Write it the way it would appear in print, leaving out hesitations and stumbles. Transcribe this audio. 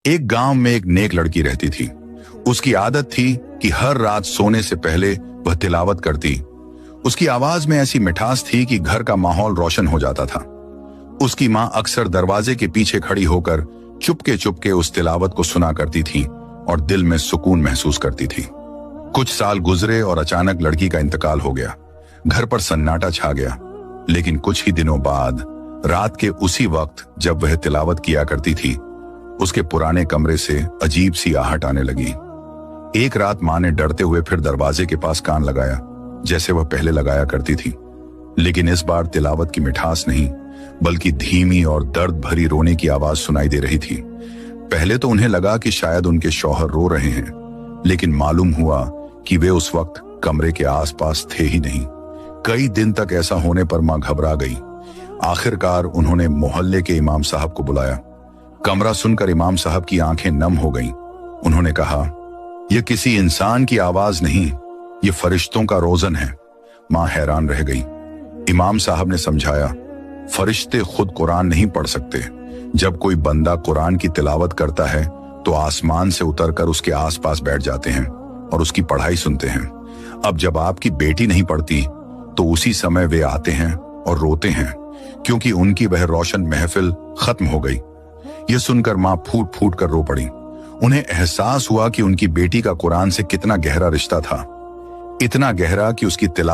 एक गांव में एक नेक लड़की रहती थी। उसकी आदत थी कि हर रात सोने से पहले वह तिलावत करती। उसकी आवाज में ऐसी मिठास थी कि घर का माहौल रोशन हो जाता था। उसकी माँ अक्सर दरवाजे के पीछे खड़ी होकर चुपके चुपके उस तिलावत को सुना करती थी और दिल में सुकून महसूस करती थी। कुछ साल गुजरे और अचानक लड़की का इंतकाल हो गया। घर पर सन्नाटा छा गया। लेकिन कुछ ही दिनों बाद रात के उसी वक्त जब वह तिलावत किया करती थी, उसके पुराने कमरे से अजीब सी आहट आने लगी। एक रात मां ने डरते हुए फिर दरवाजे के पास कान लगाया, जैसे वह पहले लगाया करती थी। लेकिन इस बार तिलावत की मिठास नहीं, बल्कि धीमी और दर्द भरी रोने की आवाज सुनाई दे रही थी। पहले तो उन्हें लगा कि शायद उनके शौहर रो रहे हैं, लेकिन मालूम हुआ कि वे उस वक्त कमरे के आसपास थे ही नहीं। कई दिन तक ऐसा होने पर मां घबरा गई। आखिरकार उन्होंने मोहल्ले के इमाम साहब को बुलाया। कमरा सुनकर इमाम साहब की आंखें नम हो गईं। उन्होंने कहा, यह किसी इंसान की आवाज नहीं, ये फरिश्तों का रोजन है। मां हैरान रह गई। इमाम साहब ने समझाया, फरिश्ते खुद कुरान नहीं पढ़ सकते। जब कोई बंदा कुरान की तिलावत करता है तो आसमान से उतरकर उसके आसपास बैठ जाते हैं और उसकी पढ़ाई सुनते हैं। अब जब आपकी बेटी नहीं पढ़ती तो उसी समय वे आते हैं और रोते हैं, क्योंकि उनकी वह रोशन महफिल खत्म हो गई। यह सुनकर मां फूट फूट कर रो पड़ी। उन्हें एहसास हुआ कि उनकी बेटी का कुरान से कितना गहरा रिश्ता था, इतना गहरा कि उसकी तिलावत